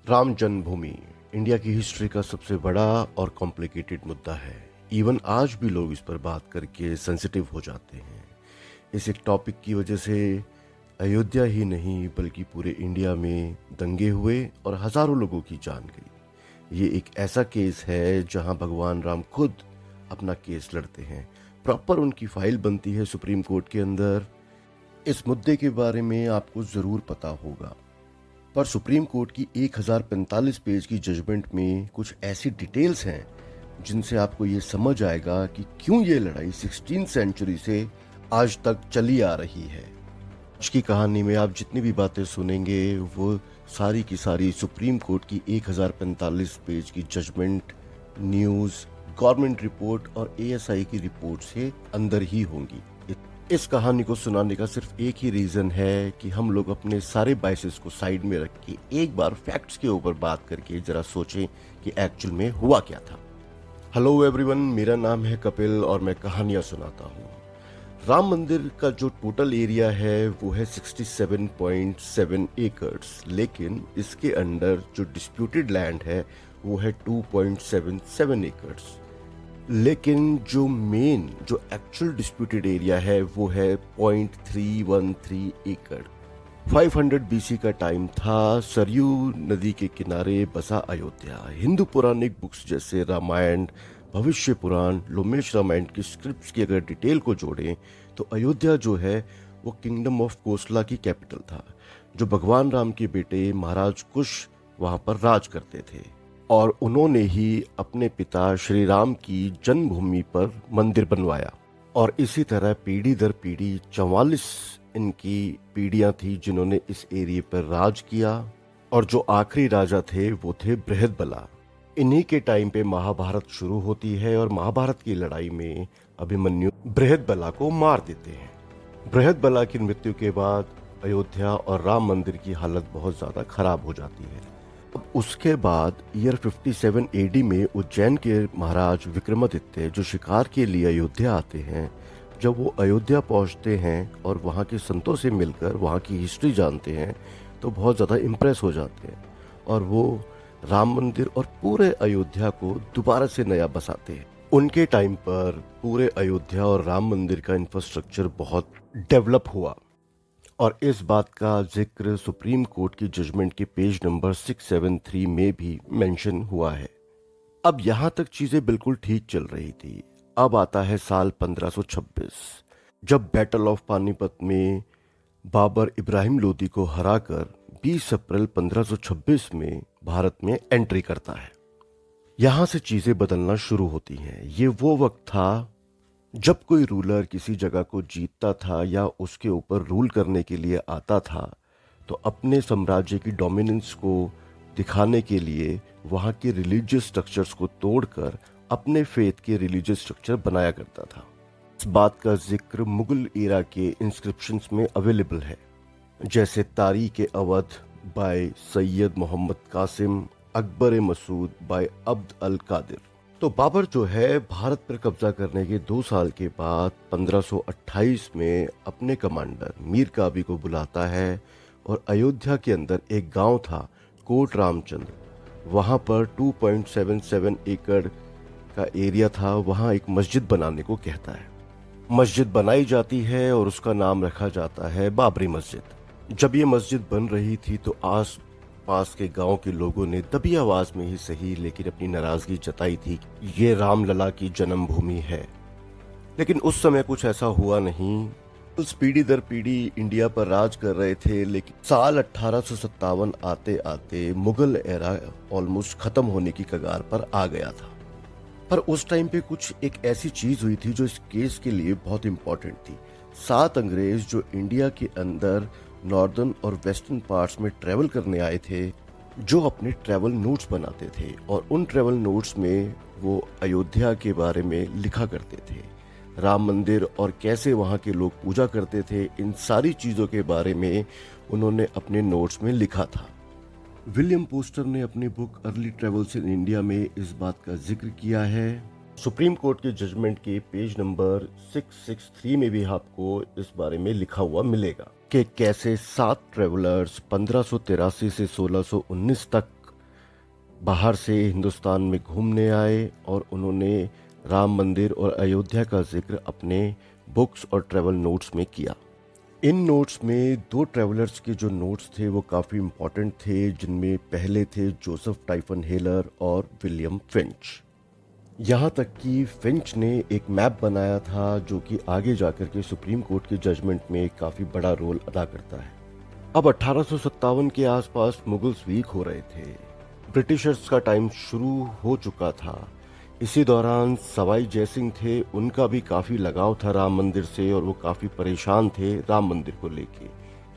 राम जन्मभूमि India की history का सबसे बड़ा और कॉम्प्लिकेटेड मुद्दा है। इवन आज भी लोग इस पर बात करके सेंसिटिव हो जाते हैं। इस एक टॉपिक की वजह से अयोध्या ही नहीं बल्कि पूरे इंडिया में दंगे हुए और हजारों लोगों की जान गई। ये एक ऐसा केस है जहां भगवान राम खुद अपना केस लड़ते हैं। प्रॉपर उनकी फाइल बनती है सुप्रीम कोर्ट के अंदर। इस मुद्दे के बारे में आपको ज़रूर पता होगा, पर सुप्रीम कोर्ट की 1045 पेज की जजमेंट में कुछ ऐसी डिटेल्स हैं जिनसे आपको ये समझ आएगा कि क्यों ये लड़ाई 16th सेंचुरी से आज तक चली आ रही है। आज की कहानी में आप जितनी भी बातें सुनेंगे वो सारी की सारी सुप्रीम कोर्ट की 1045 पेज की जजमेंट, न्यूज़, गवर्नमेंट रिपोर्ट और एएसआई की रिपोर्ट से अंदर ही होंगी। इस कहानी को सुनाने का सिर्फ एक ही रीजन है कि हम लोग अपने सारे बायसेस को साइड में रख के एक बार फैक्ट्स के ऊपर बात करके जरा सोचें कि एक्चुअल में हुआ क्या था। हेलो एवरीवन, मेरा नाम है कपिल और मैं कहानियां सुनाता हूँ। राम मंदिर का जो टोटल एरिया है वो है 67.7 एकर्स, लेकिन इसके अंडर जो डिस्प्यूटेड लैंड है वो है 2.77 एकर्स। लेकिन जो एक्चुअल डिस्प्यूटेड एरिया है वो है 0.313 एकड़। 500 बीसी का टाइम था। सरयू नदी के किनारे बसा अयोध्या। हिंदू पौराणिक बुक्स जैसे रामायण, भविष्य पुराण, लोमेश रामायण की स्क्रिप्ट्स की अगर डिटेल को जोड़ें तो अयोध्या जो है वो किंगडम ऑफ कोसला की कैपिटल था, जो भगवान राम के बेटे महाराज कुश वहां पर राज करते थे और उन्होंने ही अपने पिता श्री राम की जन्मभूमि पर मंदिर बनवाया। और इसी तरह पीढ़ी दर पीढ़ी 44 इनकी पीढ़ियां थी जिन्होंने इस एरिया पर राज किया, और जो आखिरी राजा थे वो थे बृहदबला। इन्हीं के टाइम पे महाभारत शुरू होती है और महाभारत की लड़ाई में अभिमन्यु बृहदबला को मार देते हैं। बृहदबला की मृत्यु के बाद अयोध्या और राम मंदिर की हालत बहुत ज्यादा खराब हो जाती है। अब उसके बाद ईयर 57 एडी में उज्जैन के महाराज विक्रमादित्य जो शिकार के लिए अयोध्या आते हैं, जब वो अयोध्या पहुंचते हैं और वहाँ के संतों से मिलकर वहाँ की हिस्ट्री जानते हैं तो बहुत ज़्यादा इम्प्रेस हो जाते हैं और वो राम मंदिर और पूरे अयोध्या को दोबारा से नया बसाते हैं। उनके टाइम पर पूरे अयोध्या और राम मंदिर का इंफ्रास्ट्रक्चर बहुत डेवलप हुआ और इस बात का जिक्र सुप्रीम कोर्ट की जजमेंट के पेज नंबर 673 में भी मेंशन हुआ है। अब यहां तक चीजें बिल्कुल ठीक चल रही थी। अब आता है साल 1526, जब बैटल ऑफ पानीपत में बाबर इब्राहिम लोदी को हराकर 20 अप्रैल 1526 में भारत में एंट्री करता है। यहां से चीजें बदलना शुरू होती हैं। ये वो वक्त था जब कोई रूलर किसी जगह को जीतता था या उसके ऊपर रूल करने के लिए आता था तो अपने साम्राज्य की डोमिनेंस को दिखाने के लिए वहाँ के रिलीजियस स्ट्रक्चर्स को तोड़कर अपने फेथ के रिलीजियस स्ट्रक्चर बनाया करता था। इस बात का जिक्र मुगल एरा के इंस्क्रिप्शंस में अवेलेबल है, जैसे तारीख अवध बाय सैयद मोहम्मद कासिम, अकबर मसूद बाय अब्द अल कादिर। तो बाबर जो है भारत पर कब्जा करने के 2 साल के बाद 1528 में अपने कमांडर मीर काबी को बुलाता है और अयोध्या के अंदर एक गांव था कोट रामचंद्र, वहां पर 2.77 एकड़ का एरिया था, वहां एक मस्जिद बनाने को कहता है। मस्जिद बनाई जाती है और उसका नाम रखा जाता है बाबरी मस्जिद। जब ये मस्जिद बन रही थी तो आस पास के गांव के लोगों ने दबी आवाज में ही सही लेकिन अपनी नाराजगी जताई थी कि ये रामलला की जन्मभूमि है। लेकिन उस समय कुछ ऐसा हुआ नहीं। उस पीढ़ी दर पीढ़ी इंडिया पर राज कर रहे थे, लेकिन साल 1857 आते आते मुगल एरा ऑलमोस्ट खत्म होने की कगार पर आ गया था। पर उस टाइम पे कुछ एक ऐसी चीज हुई थी जो इस केस के लिए बहुत इंपॉर्टेंट थी। 7 अंग्रेज जो इंडिया के अंदर नॉर्दर्न और वेस्टर्न पार्ट्स में ट्रेवल करने आए थे, जो अपने ट्रेवल नोट्स बनाते थे और उन ट्रेवल नोट्स में वो अयोध्या के बारे में लिखा करते थे, राम मंदिर और कैसे वहाँ के लोग पूजा करते थे, इन सारी चीज़ों के बारे में उन्होंने अपने नोट्स में लिखा था। विलियम पोस्टर ने अपनी book early travels in India में इस बात का जिक्र किया है। सुप्रीम कोर्ट के जजमेंट के पेज नंबर 663 में भी आपको इस बारे में लिखा हुआ मिलेगा कि कैसे 7 ट्रेवलर्स 1583 से 1619 तक बाहर से हिंदुस्तान में घूमने आए और उन्होंने राम मंदिर और अयोध्या का जिक्र अपने बुक्स और ट्रैवल नोट्स में किया। इन नोट्स में दो ट्रैवलर्स के जो नोट्स थे वो काफ़ी इम्पोर्टेंट थे, जिनमें पहले थे जोसेफ टाइफन हेलर और विलियम फिंच। यहाँ तक कि फिंच ने एक मैप बनाया था जो कि आगे जाकर के सुप्रीम कोर्ट के जजमेंट में काफ़ी बड़ा रोल अदा करता है। अब 1857 के आसपास मुगल्स वीक हो रहे थे, ब्रिटिशर्स का टाइम शुरू हो चुका था। इसी दौरान सवाई जयसिंह थे, उनका भी काफ़ी लगाव था राम मंदिर से और वो काफ़ी परेशान थे राम मंदिर को लेके।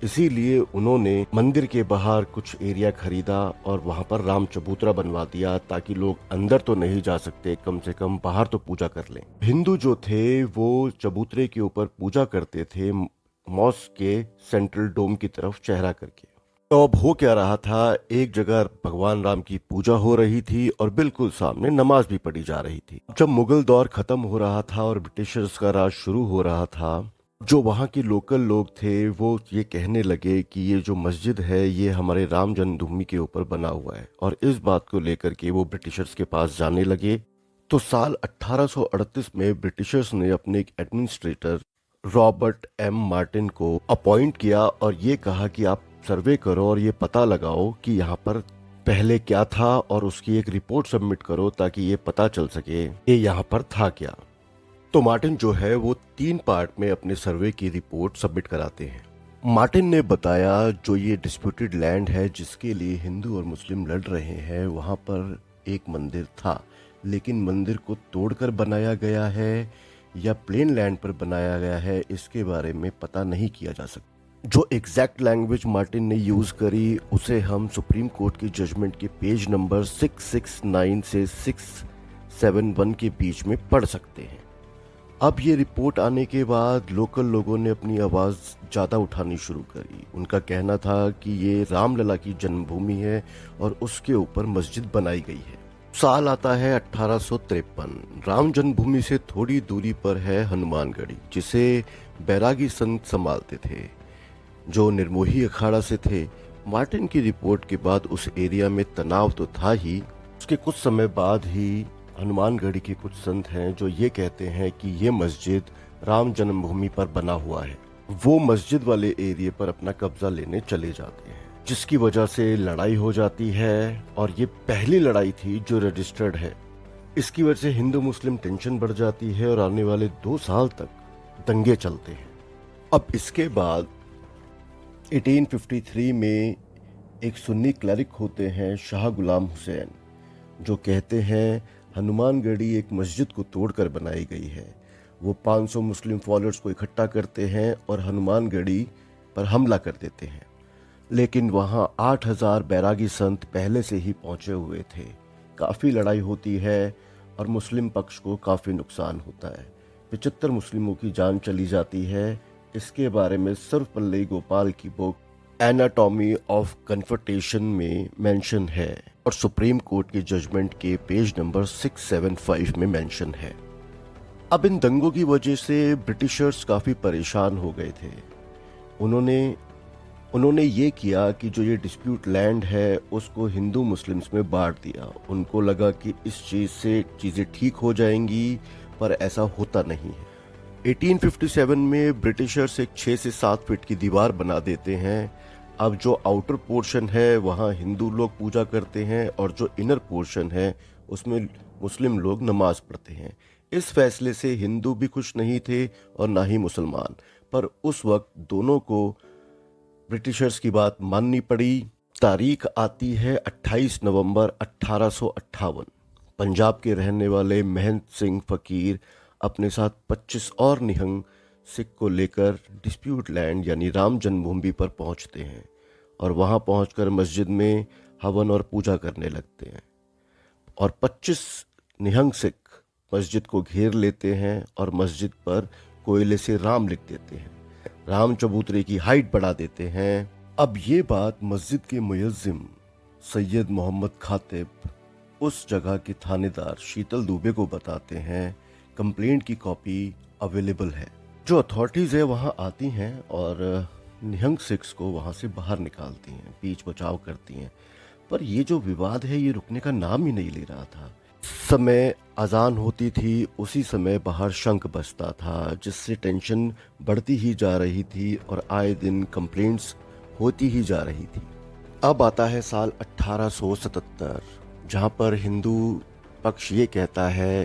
इसीलिए उन्होंने मंदिर के बाहर कुछ एरिया खरीदा और वहां पर राम चबूतरा बनवा दिया, ताकि लोग अंदर तो नहीं जा सकते, कम से कम बाहर तो पूजा कर लें। हिंदू जो थे वो चबूतरे के ऊपर पूजा करते थे मॉस्क के सेंट्रल डोम की तरफ चेहरा करके। तो अब हो क्या रहा था, एक जगह भगवान राम की पूजा हो रही थी और बिल्कुल सामने नमाज भी पढ़ी जा रही थी। जब मुगल दौर खत्म हो रहा था और ब्रिटिशर्स का राज शुरू हो रहा था, जो वहाँ के लोकल लोग थे वो ये कहने लगे कि ये जो मस्जिद है ये हमारे राम जन्मभूमि के ऊपर बना हुआ है, और इस बात को लेकर के वो ब्रिटिशर्स के पास जाने लगे। तो साल 1838 में ब्रिटिशर्स ने अपने एक एडमिनिस्ट्रेटर रॉबर्ट एम मार्टिन को अपॉइंट किया और ये कहा कि आप सर्वे करो और ये पता लगाओ कि यहाँ पर पहले क्या था और उसकी एक रिपोर्ट सबमिट करो, ताकि ये पता चल सके कि यहाँ पर था क्या। तो मार्टिन जो है वो 3 पार्ट में अपने सर्वे की रिपोर्ट सबमिट कराते हैं। मार्टिन ने बताया जो ये डिस्प्यूटेड लैंड है जिसके लिए हिंदू और मुस्लिम लड़ रहे हैं, वहाँ पर एक मंदिर था, लेकिन मंदिर को तोड़कर बनाया गया है या प्लेन लैंड पर बनाया गया है, इसके बारे में पता नहीं किया जा सकता। जो एग्जैक्ट लैंग्वेज मार्टिन ने यूज करी उसे हम सुप्रीम कोर्ट के जजमेंट के पेज नंबर 669 से 671 के बीच में पढ़ सकते हैं। अब ये रिपोर्ट आने के बाद लोकल लोगों ने अपनी आवाज़ ज़्यादा उठानी शुरू करी। उनका कहना था कि ये रामलला की जन्मभूमि है और उसके ऊपर मस्जिद बनाई गई है। साल आता है 1853। राम जन्मभूमि से थोड़ी दूरी पर है हनुमानगढ़ी, जिसे बैरागी संत संभालते थे, जो निर्मोही अखाड़ा से थे। मार्टिन की रिपोर्ट के बाद उस एरिया में तनाव तो था ही, उसके कुछ समय बाद ही हनुमानगढ़ी के कुछ संत हैं जो ये कहते हैं कि ये मस्जिद राम जन्मभूमि पर बना हुआ है। वो मस्जिद वाले एरिया पर अपना कब्जा लेने चले जाते हैं, जिसकी वजह से लड़ाई हो जाती है, और ये पहली लड़ाई थी जो रजिस्टर्ड है। इसकी वजह से हिंदू मुस्लिम टेंशन बढ़ जाती है और आने वाले 2 साल तक दंगे चलते हैं। अब इसके बाद 1853 में एक सुन्नी क्लरिक होते हैं शाह गुलाम हुसैन, जो कहते हैं हनुमानगढ़ी एक मस्जिद को तोड़कर बनाई गई है। वो 500 मुस्लिम फॉलोअर्स को इकट्ठा करते हैं और हनुमानगढ़ी पर हमला कर देते हैं, लेकिन वहाँ 8000 बैरागी संत पहले से ही पहुँचे हुए थे। काफ़ी लड़ाई होती है और मुस्लिम पक्ष को काफ़ी नुकसान होता है। 75 मुस्लिमों की जान चली जाती है। इसके बारे में सर्वपल्ली गोपाल की बुक एनाटॉमी ऑफ कन्फर्टेशन में मेंशन है और सुप्रीम कोर्ट के जजमेंट के पेज नंबर 675 में मेंशन है। अब इन दंगों की वजह से ब्रिटिशर्स काफ़ी परेशान हो गए थे। उन्होंने ये किया कि जो ये डिस्प्यूट लैंड है उसको हिंदू मुस्लिम्स में बांट दिया। उनको लगा कि इस चीज़ से चीज़ें ठीक हो जाएंगी, पर ऐसा होता नहीं है। 1857 में ब्रिटिशर्स एक 6 से 7 फीट की दीवार बना देते हैं। अब जो आउटर पोर्शन है वहाँ हिंदू लोग पूजा करते हैं और जो इनर पोर्शन है उसमें मुस्लिम लोग नमाज पढ़ते हैं। इस फैसले से हिंदू भी खुश नहीं थे और ना ही मुसलमान, पर उस वक्त दोनों को ब्रिटिशर्स की बात माननी पड़ी। तारीख आती है 28 नवंबर 1858। पंजाब के रहने वाले महंत सिंह फकीर अपने साथ 25 और निहंग सिख को लेकर डिस्प्यूट लैंड यानी राम जन्मभूमि पर पहुंचते हैं और वहां पहुंचकर मस्जिद में हवन और पूजा करने लगते हैं। और 25 निहंग सिख मस्जिद को घेर लेते हैं और मस्जिद पर कोयले से राम लिख देते हैं। राम चबूतरे की हाइट बढ़ा देते हैं। अब ये बात मस्जिद के मुयज्जिम सैयद मोहम्मद खातिब उस जगह के थानेदार शीतल दुबे को बताते हैं। कंप्लेंट की कॉपी अवेलेबल है। जो अथॉरिटीज़ है वहाँ आती हैं और निहंग सिख्स को वहाँ से बाहर निकालती हैं, बीच बचाव करती हैं। पर ये जो विवाद है ये रुकने का नाम ही नहीं ले रहा था। समय अजान होती थी, उसी समय बाहर शंख बजता था, जिससे टेंशन बढ़ती ही जा रही थी और आए दिन कंप्लेंट्स होती ही जा रही थी। अब आता है साल 1877, जहाँ पर हिंदू पक्ष ये कहता है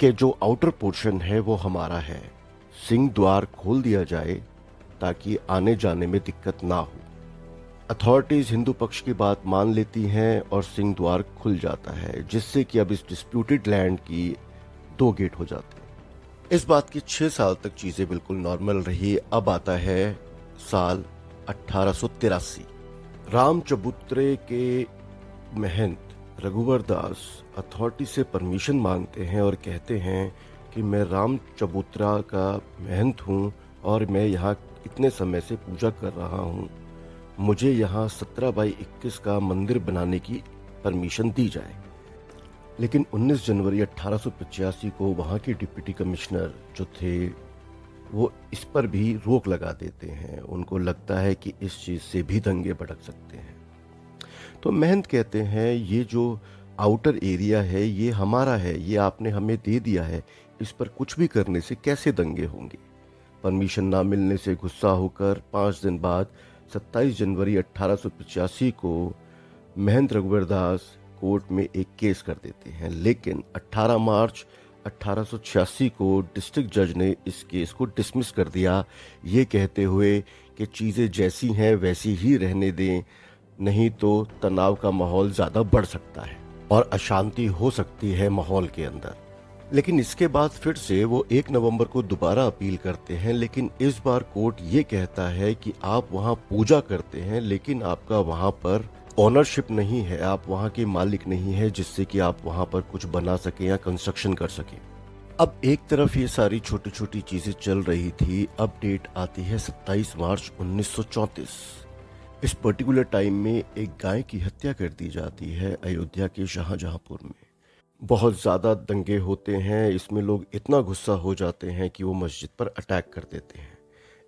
कि जो आउटर पोर्शन है वो हमारा है, सिंह द्वार खोल दिया जाए ताकि आने जाने में दिक्कत ना हो। अथॉरिटीज हिंदू पक्ष की बात मान लेती हैं और सिंह द्वार खुल जाता है, जिससे कि अब इस डिस्प्यूटेड लैंड की 2 गेट हो जाते हैं। इस बात की 6 साल तक चीजें बिल्कुल नॉर्मल रही। अब आता है साल 1883। रामचबूतरे के महंत रघुवर दास अथॉरिटी से परमिशन मांगते हैं और कहते हैं कि मैं राम चबूतरा का महंत हूँ और मैं यहाँ इतने समय से पूजा कर रहा हूँ, मुझे यहाँ 17/21 का मंदिर बनाने की परमिशन दी जाए। लेकिन 19 जनवरी 1885 को वहाँ के डिप्टी कमिश्नर जो थे वो इस पर भी रोक लगा देते हैं। उनको लगता है कि इस चीज़ से भी दंगे भड़क सकते हैं। तो महंत कहते हैं ये जो आउटर एरिया है ये हमारा है, ये आपने हमें दे दिया है, इस पर कुछ भी करने से कैसे दंगे होंगे। परमिशन ना मिलने से गुस्सा होकर 5 दिन बाद 27 जनवरी 1885 को महंत रघुवर दास कोर्ट में एक केस कर देते हैं। लेकिन 18 मार्च 1886 को डिस्ट्रिक्ट जज ने इस केस को डिसमिस कर दिया, ये कहते हुए कि चीज़ें जैसी हैं वैसी ही रहने दें, नहीं तो तनाव का माहौल ज़्यादा बढ़ सकता है और अशांति हो सकती है माहौल के अंदर। लेकिन इसके बाद फिर से वो 1 नवंबर को दोबारा अपील करते हैं, लेकिन इस बार कोर्ट ये कहता है कि आप वहाँ पूजा करते हैं लेकिन आपका वहाँ पर ओनरशिप नहीं है, आप वहाँ के मालिक नहीं है जिससे कि आप वहाँ पर कुछ बना सकें या कंस्ट्रक्शन कर सकें। अब एक तरफ ये सारी छोटी छोटी चीज़ें चल रही थी। अब डेट आती है 27 मार्च 1934। इस पर्टिकुलर टाइम में एक गाय की हत्या कर दी जाती है अयोध्या के शाहजहांपुर में। बहुत ज़्यादा दंगे होते हैं, इसमें लोग इतना गुस्सा हो जाते हैं कि वो मस्जिद पर अटैक कर देते हैं।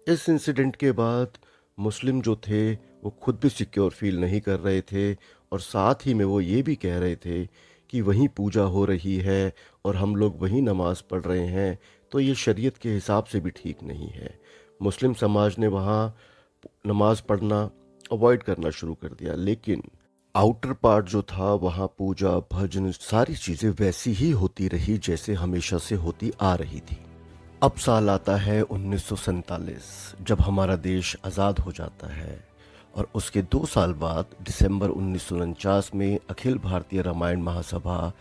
इस इंसिडेंट के बाद मुस्लिम जो थे वो खुद भी सिक्योर फील नहीं कर रहे थे और साथ ही में वो ये भी कह रहे थे कि वहीं पूजा हो रही है और हम लोग वहीं नमाज पढ़ रहे हैं, तो ये शरीयत के हिसाब से भी ठीक नहीं है। मुस्लिम समाज ने वहाँ नमाज पढ़ना अवॉइड करना शुरू कर दिया, लेकिन आउटर पार्ट जो था वहाँ पूजा भजन सारी चीज़ें वैसी ही होती रही जैसे हमेशा से होती आ रही थी। अब साल आता है 1947, जब हमारा देश आज़ाद हो जाता है और उसके 2 साल बाद दिसंबर 1949 में अखिल भारतीय रामायण महासभा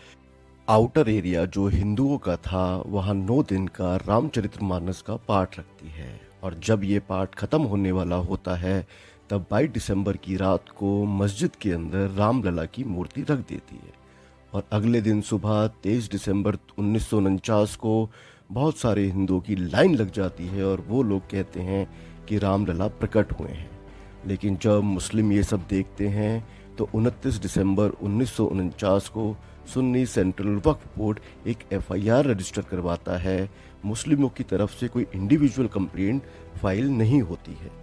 आउटर एरिया जो हिंदुओं का था वहाँ 9 दिन का रामचरितमानस का पाठ रखती है। और जब ये पाठ खत्म होने वाला होता है तब 22 दिसंबर की रात को मस्जिद के अंदर रामलला की मूर्ति रख देती है और अगले दिन सुबह 23 दिसंबर 1949 को बहुत सारे हिंदुओं की लाइन लग जाती है और वो लोग कहते हैं कि रामलला प्रकट हुए हैं। लेकिन जब मुस्लिम ये सब देखते हैं तो 29 दिसंबर 1949 को सुन्नी सेंट्रल वक्फ बोर्ड एक एफआईआर रजिस्टर करवाता है। मुस्लिमों की तरफ से कोई इंडिविजुअल कंप्लेंट फाइल नहीं होती है।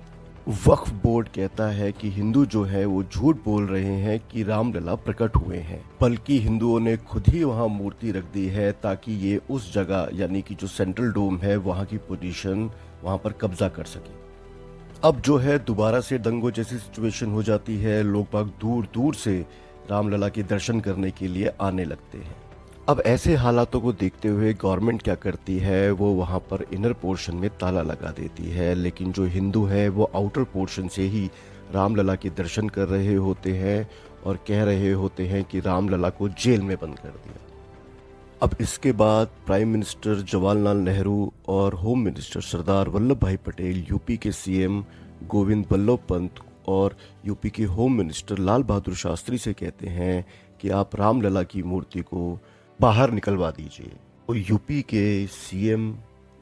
वक्फ बोर्ड कहता है कि हिंदू जो है वो झूठ बोल रहे हैं कि रामलला प्रकट हुए हैं, बल्कि हिंदुओं ने खुद ही वहाँ मूर्ति रख दी है ताकि ये उस जगह यानी कि जो सेंट्रल डोम है वहाँ की पोजीशन वहाँ पर कब्जा कर सके। अब जो है दोबारा से दंगों जैसी सिचुएशन हो जाती है, लोग बाग दूर दूर से रामलला के दर्शन करने के लिए आने लगते हैं। अब ऐसे हालातों को देखते हुए गवर्नमेंट क्या करती है, वो वहाँ पर इनर पोर्शन में ताला लगा देती है, लेकिन जो हिंदू हैं वो आउटर पोर्शन से ही रामलला के दर्शन कर रहे होते हैं और कह रहे होते हैं कि रामलला को जेल में बंद कर दिया। अब इसके बाद प्राइम मिनिस्टर जवाहरलाल नेहरू और होम मिनिस्टर सरदार वल्लभ भाई पटेल, यूपी के सीएम गोविंद बल्लभ पंत और यूपी के होम मिनिस्टर लाल बहादुर शास्त्री से कहते हैं कि आप रामलला की मूर्ति को बाहर निकलवा दीजिए। और यूपी के CM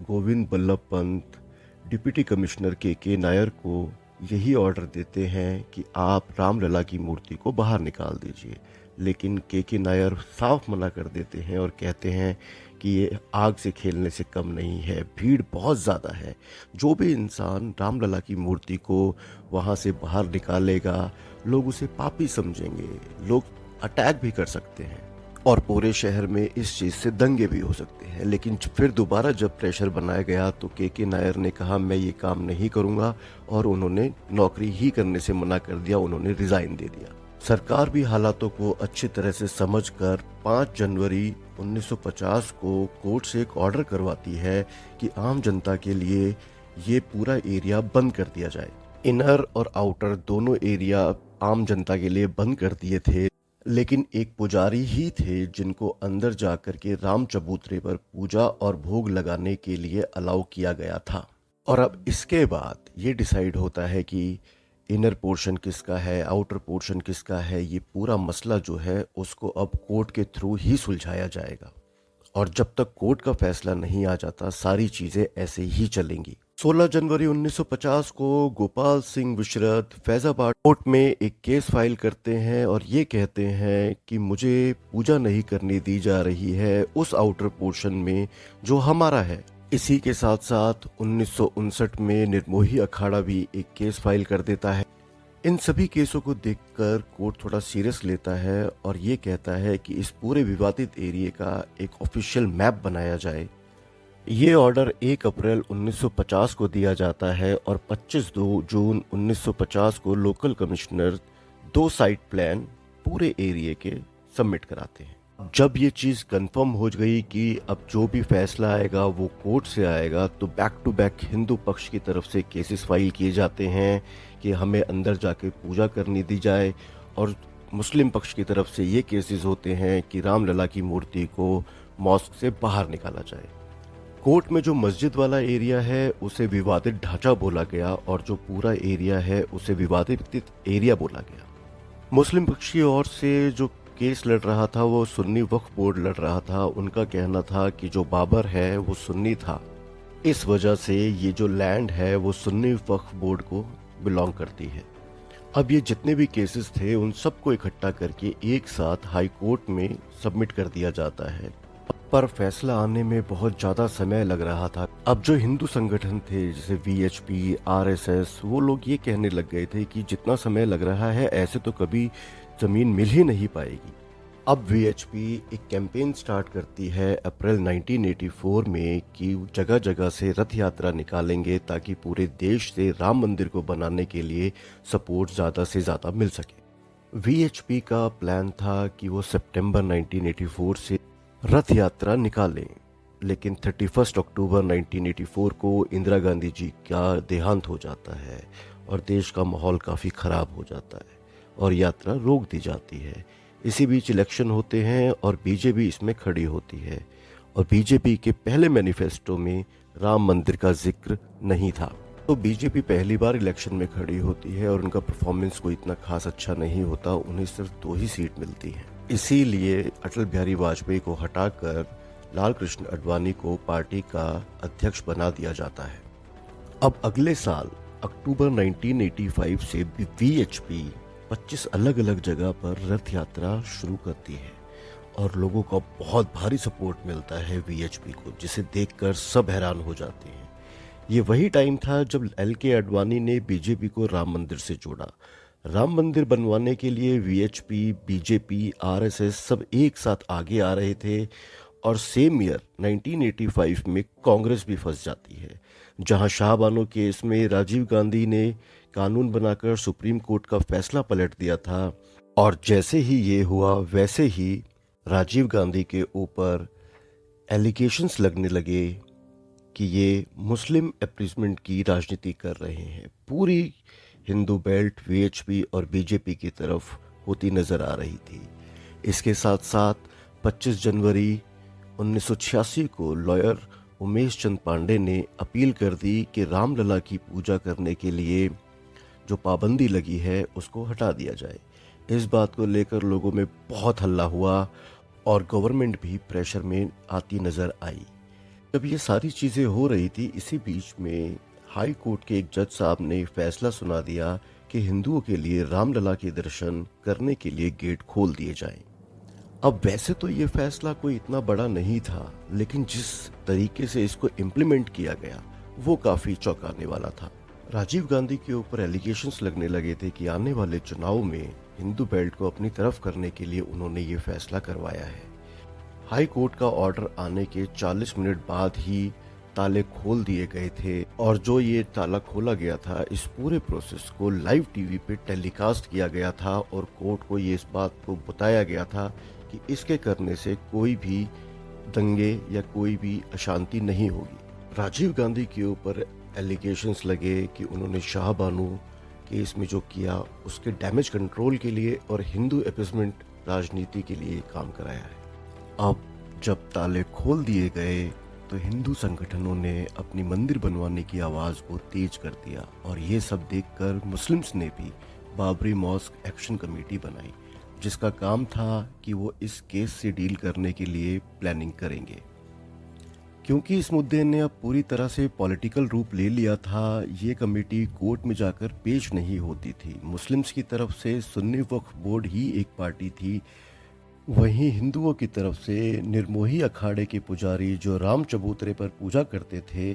Govind Ballabh Pant deputy commissioner के नायर को यही ऑर्डर देते हैं कि आप रामलला की मूर्ति को बाहर निकाल दीजिए। लेकिन के नायर साफ मना कर देते हैं और कहते हैं कि ये आग से खेलने से कम नहीं है, भीड़ बहुत ज़्यादा है। जो भी इंसान रामलला की मूर्ति को वहाँ से बाहर निकालेगा, लोग उसे पापी समझेंगे, लोग अटैक भी कर सकते हैं और पूरे शहर में इस चीज़ से दंगे भी हो सकते हैं। लेकिन फिर दोबारा जब प्रेशर बनाया गया तो के नायर ने कहा मैं ये काम नहीं करूँगा और उन्होंने नौकरी ही करने से मना कर दिया, उन्होंने रिज़ाइन दे दिया। सरकार भी हालातों को अच्छी तरह से समझकर 5 जनवरी 1950 को कोर्ट से एक ऑर्डर करवाती है कि आम जनता के लिए ये पूरा एरिया बंद कर दिया जाए। इनर और आउटर दोनों एरिया आम जनता के लिए बंद कर दिए थे, लेकिन एक पुजारी ही थे जिनको अंदर जाकर के राम चबूतरे पर पूजा और भोग लगाने के लिए अलाउ किया गया था। और अब इसके बाद ये डिसाइड होता है कि इनर पोर्शन किसका है, आउटर पोर्शन किसका है। ये पूरा मसला जो है उसको अब कोर्ट के थ्रू ही सुलझाया जाएगा और जब तक कोर्ट का फैसला नहीं आ जाता सारी चीज़ें ऐसे ही चलेंगी। 16 जनवरी 1950 को गोपाल सिंह विशरद फैजाबाद कोर्ट में एक केस फाइल करते हैं और ये कहते हैं कि मुझे पूजा नहीं करने दी जा रही है उस आउटर पोर्शन में जो हमारा है। इसी के साथ साथ 1959 में निर्मोही अखाड़ा भी एक केस फाइल कर देता है। इन सभी केसों को देखकर कोर्ट थोड़ा सीरियस लेता है और ये कहता है कि इस पूरे विवादित एरिया का एक ऑफिशियल मैप बनाया जाए। ये ऑर्डर 1 अप्रैल 1950 को दिया जाता है और 25 जून 1950 को लोकल कमिश्नर 2 साइट प्लान पूरे एरिया के सबमिट कराते हैं। जब ये चीज़ कंफर्म हो गई कि अब जो भी फैसला आएगा वो कोर्ट से आएगा, तो बैक टू बैक हिंदू पक्ष की तरफ से केसेस फाइल किए जाते हैं कि हमें अंदर जाके पूजा करनी दी जाए और मुस्लिम पक्ष की तरफ से ये केसेस होते हैं कि रामलला की मूर्ति को मॉस्क से बाहर निकाला जाए। कोर्ट में जो मस्जिद वाला एरिया है उसे विवादित ढांचा बोला गया और जो पूरा एरिया है उसे विवादित एरिया बोला गया। मुस्लिम पक्ष की ओर से जो केस लड़ रहा था वो सुन्नी वक्फ बोर्ड लड़ रहा था। उनका कहना था कि जो बाबर है वो सुन्नी था, इस वजह से ये जो लैंड है वो सुन्नी वक्फ बोर्ड को बिलोंग करती है। अब ये जितने भी केसेस थे उन सबको इकट्ठा करके एक साथ हाई कोर्ट में सबमिट कर दिया जाता है, पर फैसला आने में बहुत ज़्यादा समय लग रहा था। अब जो हिंदू संगठन थे जैसे वीएचपी, आरएसएस, वो लोग ये कहने लग गए थे कि जितना समय लग रहा है ऐसे तो कभी ज़मीन मिल ही नहीं पाएगी। अब वीएचपी एक कैंपेन स्टार्ट करती है अप्रैल 1984 में कि जगह जगह से रथ यात्रा निकालेंगे ताकि पूरे देश से राम मंदिर को बनाने के लिए सपोर्ट ज़्यादा से ज़्यादा मिल सके। वीएचपी का प्लान था कि वो सितंबर 1984 से रथ यात्रा निकालें, लेकिन 31 अक्टूबर 1984 को इंदिरा गांधी जी का देहांत हो जाता है और देश का माहौल काफ़ी ख़राब हो जाता है और यात्रा रोक दी जाती है। इसी बीच इलेक्शन होते हैं और बीजेपी इसमें खड़ी होती है और बीजेपी के पहले मैनिफेस्टो में राम मंदिर का जिक्र नहीं था। तो बीजेपी पहली बार इलेक्शन में खड़ी होती है और उनका परफॉर्मेंस कोई इतना खास अच्छा नहीं होता, उन्हें सिर्फ 2 ही सीट मिलती हैं। इसीलिए अटल बिहारी वाजपेयी को हटाकर लाल कृष्ण आडवाणी को पार्टी का अध्यक्ष बना दिया जाता है। अब अगले साल अक्टूबर 1985 से वीएचपी 25 अलग अलग जगह पर रथ यात्रा शुरू करती है और लोगों का बहुत भारी सपोर्ट मिलता है वीएचपी को, जिसे देखकर सब हैरान हो जाते हैं। ये वही टाइम था जब एल.के. आडवाणी ने बीजेपी को राम मंदिर से जोड़ा। राम मंदिर बनवाने के लिए वीएचपी, बीजेपी, आरएसएस सब एक साथ आगे आ रहे थे और सेम ईयर 1985 में कांग्रेस भी फंस जाती है, जहां शाहबानो केस में राजीव गांधी ने कानून बनाकर सुप्रीम कोर्ट का फैसला पलट दिया था और जैसे ही ये हुआ वैसे ही राजीव गांधी के ऊपर एलिगेशंस लगने लगे कि ये मुस्लिम अपीसमेंट की राजनीति कर रहे हैं। पूरी हिंदू बेल्ट वीएचपी और बीजेपी की तरफ होती नजर आ रही थी। इसके साथ साथ 25 जनवरी 1986 को लॉयर उमेश चंद पांडे ने अपील कर दी कि रामलला की पूजा करने के लिए जो पाबंदी लगी है उसको हटा दिया जाए। इस बात को लेकर लोगों में बहुत हल्ला हुआ और गवर्नमेंट भी प्रेशर में आती नजर आई। जब ये सारी चीज़ें हो रही थी, इसी बीच में हाई कोर्ट के एक जज साहब ने फैसला सुना दिया कि हिंदुओं के लिए रामलला के दर्शन करने के लिए गेट खोल दिए जाएं। अब वैसे तो ये फैसला कोई इतना बड़ा नहीं था, लेकिन जिस तरीके से इसको इम्प्लीमेंट किया गया वो काफी चौंकाने वाला था। राजीव गांधी के ऊपर एलिगेशंस लगने लगे थे कि आने वाले चुनाव में हिंदू बेल्ट को अपनी तरफ करने के लिए उन्होंने ये फैसला करवाया है। हाई कोर्ट का ऑर्डर आने के 40 मिनट बाद ही ताले खोल दिए गए थे, और जो ये ताला खोला गया था, इस पूरे प्रोसेस को लाइव टीवी पे टेलीकास्ट किया गया था और कोर्ट को ये इस बात को बताया गया था कि इसके करने से कोई भी दंगे या कोई भी अशांति नहीं होगी। राजीव गांधी के ऊपर एलिगेशंस लगे कि उन्होंने शाह बानो केस में जो किया उसके डैमेज कंट्रोल के लिए और हिंदू अपीसमेंट राजनीति के लिए काम कराया है। अब जब ताले खोल दिए गए तो हिंदू संगठनों ने अपनी मंदिर बनवाने की आवाज को तेज कर दिया, और ये सब देखकर मुस्लिम्स ने भी बाबरी मॉस्क एक्शन कमेटी बनाई, जिसका काम था कि वो इस केस से डील करने के लिए प्लानिंग करेंगे। क्योंकि इस मुद्दे ने अब पूरी तरह से पॉलिटिकल रूप ले लिया था, ये कमेटी कोर्ट में जाकर पेश नहीं होती थी। मुस्लिम्स की तरफ से सुन्नी वक्फ बोर्ड ही एक पार्टी थी, वहीं हिंदुओं की तरफ से निर्मोही अखाड़े के पुजारी जो राम चबूतरे पर पूजा करते थे,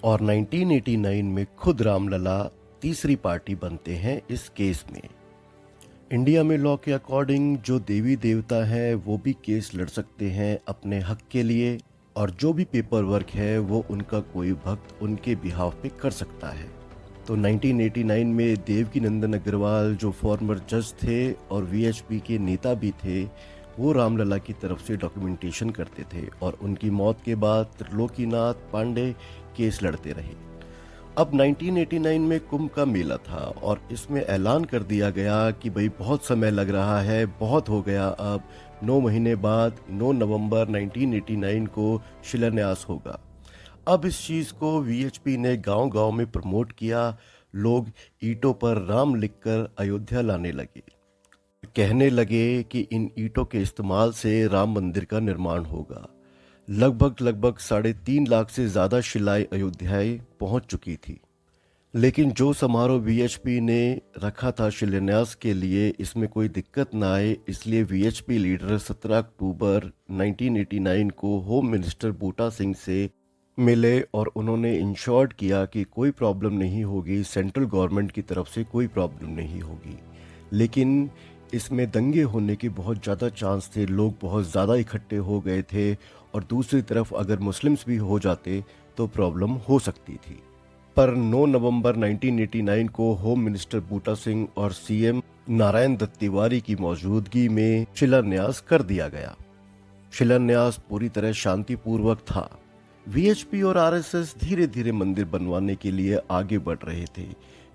और 1989 में खुद रामलला तीसरी पार्टी बनते हैं इस केस में। इंडिया में लॉ के अकॉर्डिंग जो देवी देवता है वो भी केस लड़ सकते हैं अपने हक के लिए, और जो भी पेपर वर्क है वो उनका कोई भक्त उनके बिहाफ पे कर सकता है। तो 1989 में देवकी नंदन अग्रवाल जो फॉर्मर जज थे और वीएचपी के नेता भी थे, वो रामलला की तरफ से डॉक्यूमेंटेशन करते थे, और उनकी मौत के बाद त्रिलोकीनाथ पांडे केस लड़ते रहे। अब 1989 में कुंभ का मेला था और इसमें ऐलान कर दिया गया कि भाई बहुत समय लग रहा है, बहुत हो गया, अब 9 महीने बाद 9 नवंबर 1989 को शिलान्यास होगा। अब इस चीज़ को वीएचपी ने गांव-गांव में प्रमोट किया, लोग ईंटों पर राम लिखकर अयोध्या लाने लगे, कहने लगे कि इन ईंटों के इस्तेमाल से राम मंदिर का निर्माण होगा। लगभग 3.5 लाख से ज़्यादा शिलाएं अयोध्याएं पहुंच चुकी थी, लेकिन जो समारोह वीएचपी ने रखा था शिलान्यास के लिए, इसमें कोई दिक्कत ना आए, इसलिए वीएचपी लीडर 17 अक्टूबर 1989 को होम मिनिस्टर बूटा सिंह से मिले और उन्होंने इंश्योर्ड किया कि कोई प्रॉब्लम नहीं होगी, सेंट्रल गवर्नमेंट की तरफ से कोई प्रॉब्लम नहीं होगी। लेकिन इसमें दंगे होने के बहुत ज़्यादा चांस थे, लोग बहुत ज़्यादा इकट्ठे हो गए थे, और दूसरी तरफ अगर मुस्लिम्स भी हो जाते तो प्रॉब्लम हो सकती थी। पर 9 नवंबर 1989 को होम मिनिस्टर बूटा सिंह और सीएम नारायण दत्त तिवारी की मौजूदगी में शिलान्यास कर दिया गया। शिलान्यास पूरी तरह शांतिपूर्वक था। वीएचपी और आरएसएस धीरे धीरे मंदिर बनवाने के लिए आगे बढ़ रहे थे।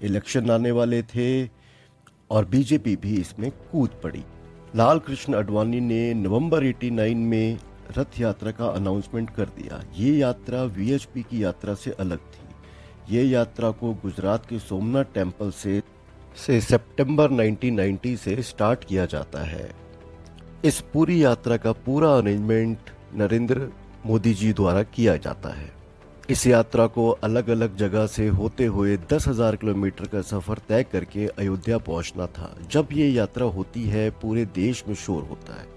इलेक्शन आने वाले थे और बीजेपी भी इसमें कूद पड़ी। लाल कृष्ण आडवाणी ने नवंबर 89 में रथ यात्रा का अनाउंसमेंट कर दिया। ये यात्रा वीएचपी की यात्रा से अलग थी। ये यात्रा को गुजरात के सोमनाथ टेम्पल से सितंबर 1990 से स्टार्ट किया जाता है। इस पूरी यात्रा का पूरा अरेंजमेंट नरेंद्र मोदी जी द्वारा किया जाता है। इस यात्रा को अलग अलग जगह से होते हुए 10,000 किलोमीटर का सफर तय करके अयोध्या पहुंचना था। जब ये यात्रा होती है पूरे देश में शोर होता है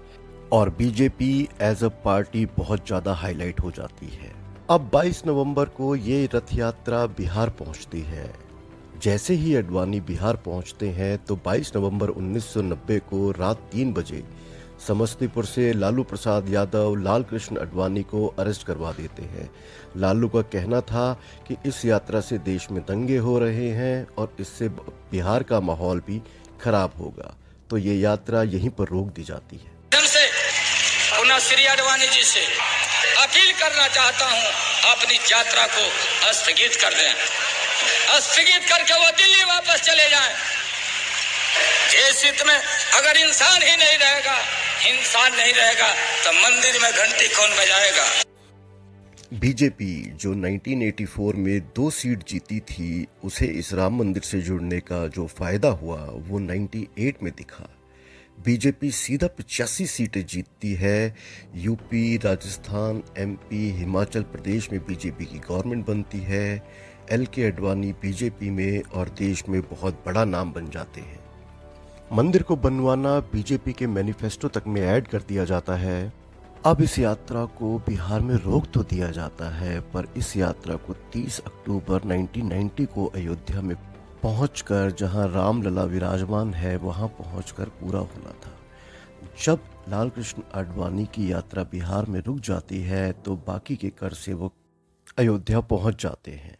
और बीजेपी एज अ पार्टी बहुत ज्यादा हाईलाइट हो जाती है। अब 22 नवंबर को ये रथ यात्रा बिहार पहुंचती है। जैसे ही आडवाणी बिहार पहुंचते हैं तो 22 नवंबर 1990 को रात 3 बजे समस्तीपुर से लालू प्रसाद यादव लाल कृष्ण आडवाणी को अरेस्ट करवा देते हैं। लालू का कहना था कि इस यात्रा से देश में दंगे हो रहे हैं और इससे बिहार का माहौल भी खराब होगा, तो ये यात्रा यहीं पर रोक दी जाती है। पुनः श्री आडवाणी जी से अपील करना चाहता हूं, अपनी यात्रा को स्थगित कर दें, स्थगित करके वो दिल्ली वापस चले जाएं। देश हित में अगर इंसान ही नहीं रहेगा, इंसान नहीं रहेगा तो मंदिर में घंटी कौन बजाएगा। बीजेपी जो 1984 में 2 सीट जीती थी, उसे इस राम मंदिर से जुड़ने का जो फायदा हुआ वो 98 में दिखा। बीजेपी सीधा 85 सीटें जीतती है। यूपी, राजस्थान, एमपी, हिमाचल प्रदेश में बीजेपी की गवर्नमेंट बनती है। एल के आडवाणी बीजेपी में और देश में बहुत बड़ा नाम बन जाते हैं। मंदिर को बनवाना बीजेपी के मैनिफेस्टो तक में ऐड कर दिया जाता है। अब इस यात्रा को बिहार में रोक तो दिया जाता है, पर इस यात्रा को 30 अक्टूबर 1990 को अयोध्या में पहुंचकर, जहां रामलला विराजमान है, वहां पहुंचकर पूरा होना था। जब लाल कृष्ण आडवाणी की यात्रा बिहार में रुक जाती है तो बाकी के कर सेवक अयोध्या पहुंच जाते हैं।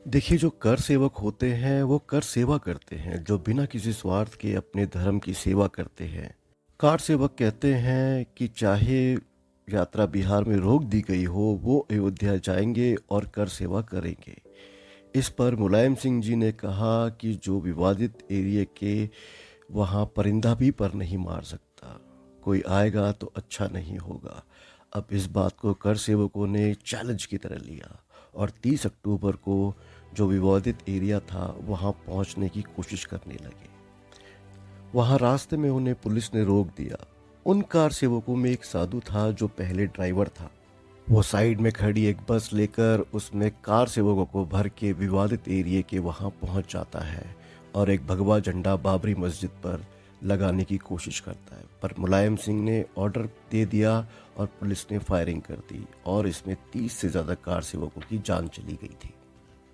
देखिए, जो कर सेवक होते हैं वो कर सेवा करते हैं, जो बिना किसी स्वार्थ के अपने धर्म की सेवा करते हैं। कार सेवक कहते हैं कि चाहे यात्रा बिहार में रोक दी गई हो, वो अयोध्या जाएंगे और कर सेवा करेंगे। इस पर मुलायम सिंह जी ने कहा कि जो विवादित एरिया के वहाँ परिंदा भी पर नहीं मार सकता, कोई आएगा तो अच्छा नहीं होगा। अब इस बात को कर सेवकों ने चैलेंज की तरह लिया और 30 अक्टूबर को जो विवादित एरिया था वहाँ पहुँचने की कोशिश करने लगे। वहाँ रास्ते में उन्हें पुलिस ने रोक दिया। उन कार सेवकों में एक साधु था जो पहले ड्राइवर था। वो साइड में खड़ी एक बस लेकर उसमें कार सेवकों को भर के विवादित एरिया के वहाँ पहुँच जाता है और एक भगवा झंडा बाबरी मस्जिद पर लगाने की कोशिश करता है, पर मुलायम सिंह ने ऑर्डर दे दिया और पुलिस ने फायरिंग कर दी और इसमें 30 से ज़्यादा कार सेवकों की जान चली गई थी।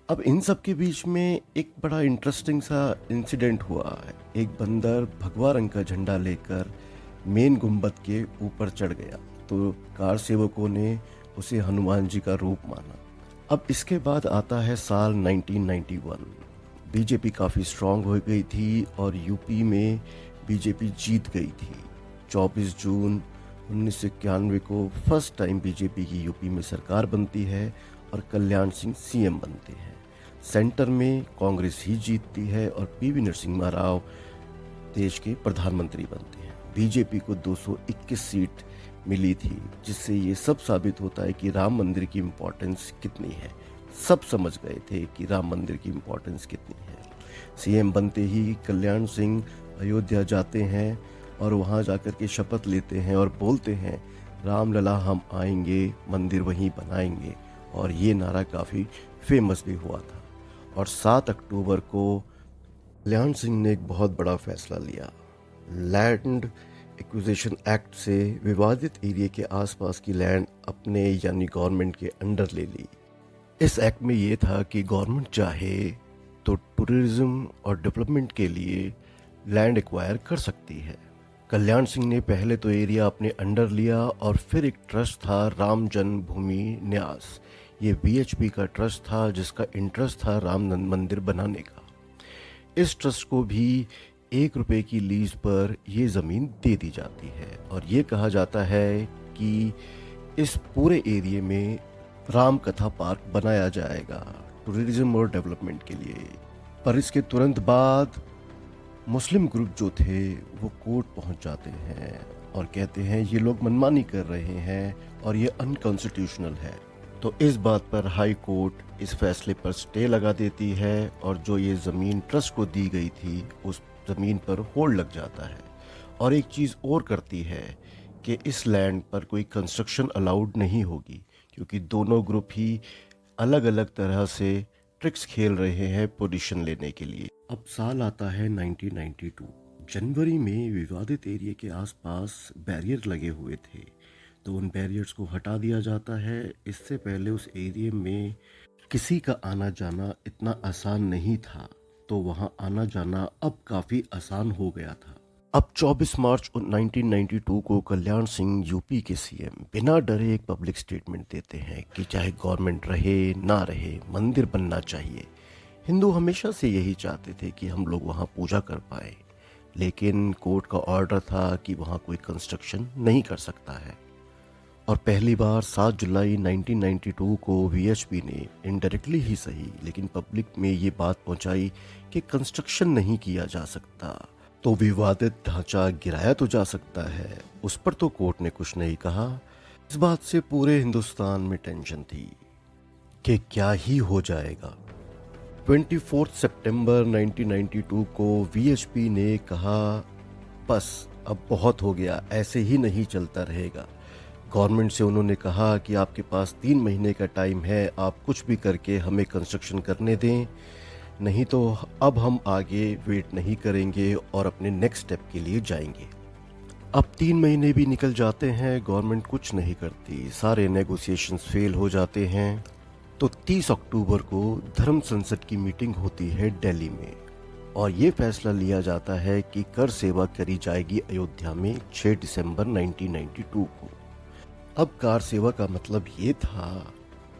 अब इन सब के बीच में एक बड़ा इंटरेस्टिंग सा इंसिडेंट हुआ है। एक बंदर भगवा रंग का झंडा लेकर मेन गुंबद के ऊपर चढ़ गया, तो कार सेवकों ने उसे हनुमान जी का रूप माना। अब इसके बाद आता है साल 1991। बीजेपी काफ़ी स्ट्रांग हो गई थी और यूपी में बीजेपी जीत गई थी। 24 जून 1991 को फर्स्ट टाइम बीजेपी की यूपी में सरकार बनती है और कल्याण सिंह सीएम बनते हैं। सेंटर में कांग्रेस ही जीतती है और पीवी नरसिम्हा राव देश के प्रधानमंत्री बनते हैं। बीजेपी को 221 सीट मिली थी, जिससे ये सब साबित होता है कि राम मंदिर की इम्पोर्टेंस कितनी है। सब समझ गए थे कि राम मंदिर की इम्पोर्टेंस कितनी है। सीएम बनते ही कल्याण सिंह अयोध्या जाते हैं और वहाँ जाकर के शपथ लेते हैं और बोलते हैं, रामलला हम आएंगे, मंदिर वहीं बनाएंगे। और ये नारा काफ़ी फेमस भी हुआ था। और 7 अक्टूबर को कल्याण सिंह ने एक बहुत बड़ा फैसला लिया। लैंड एक्विजिशन एक्ट से विवादित एरिया के आसपास की लैंड अपने यानी गवर्नमेंट के अंडर ले ली। इस एक्ट में ये था कि गवर्नमेंट चाहे तो टूरिज्म और डेवलपमेंट के लिए लैंड एक्वायर कर सकती है। कल्याण सिंह ने पहले तो एरिया अपने अंडर लिया और फिर एक ट्रस्ट था राम जन्मभूमि न्यास। ये बीएचपी का ट्रस्ट था जिसका इंटरेस्ट था राम मंदिर बनाने का। इस ट्रस्ट को भी 1 रुपए की लीज पर ये ज़मीन दे दी जाती है और ये कहा जाता है कि इस पूरे एरिया में राम कथा पार्क बनाया जाएगा टूरिज्म और डेवलपमेंट के लिए। पर इसके तुरंत बाद मुस्लिम ग्रुप जो थे वो कोर्ट पहुंच जाते हैं और कहते हैं ये लोग मनमानी कर रहे हैं और ये अनकॉन्स्टिट्यूशनल है। तो इस बात पर हाई कोर्ट इस फैसले पर स्टे लगा देती है और जो ये ज़मीन ट्रस्ट को दी गई थी उस ज़मीन पर होल्ड लग जाता है। और एक चीज़ और करती है कि इस लैंड पर कोई कंस्ट्रक्शन अलाउड नहीं होगी, क्योंकि दोनों ग्रुप ही अलग अलग तरह से ट्रिक्स खेल रहे हैं पोजीशन लेने के लिए। अब साल आता है 1992। जनवरी में विवादित एरिया के आसपास बैरियर लगे हुए थे, तो उन बैरियर्स को हटा दिया जाता है। इससे पहले उस एरिया में किसी का आना जाना इतना आसान नहीं था, तो वहाँ आना जाना अब काफ़ी आसान हो गया था। अब 24 मार्च 1992 को कल्याण सिंह यूपी के सीएम बिना डरे एक पब्लिक स्टेटमेंट देते हैं कि चाहे गवर्नमेंट रहे ना रहे, मंदिर बनना चाहिए। हिंदू हमेशा से यही चाहते थे कि हम लोग वहाँ पूजा कर पाए, लेकिन कोर्ट का ऑर्डर था कि वहाँ कोई कंस्ट्रक्शन नहीं कर सकता है। और पहली बार 7 जुलाई 1992 को वीएचपी ने इनडायरेक्टली ही सही लेकिन पब्लिक में ये बात पहुंचाई कि कंस्ट्रक्शन नहीं किया जा सकता, तो विवादित ढांचा गिराया तो जा सकता है। उस पर तो कोर्ट ने कुछ नहीं कहा। इस बात से पूरे हिंदुस्तान में टेंशन थी कि क्या ही हो जाएगा। 24 सितंबर 1992 को वीएचपी ने कहा, बस अब बहुत हो गया, ऐसे ही नहीं चलता रहेगा। गवर्नमेंट से उन्होंने कहा कि आपके पास 3 महीने का टाइम है, आप कुछ भी करके हमें कंस्ट्रक्शन करने दें, नहीं तो अब हम आगे वेट नहीं करेंगे और अपने नेक्स्ट स्टेप के लिए जाएंगे। अब 3 महीने भी निकल जाते हैं, गवर्नमेंट कुछ नहीं करती, सारे नेगोशिएशंस फेल हो जाते हैं। तो 30 अक्टूबर को धर्म संसद की मीटिंग होती है दिल्ली में और ये फैसला लिया जाता है कि कर सेवा करी जाएगी अयोध्या में 6 दिसंबर 1992 को। अब कार सेवा का मतलब ये था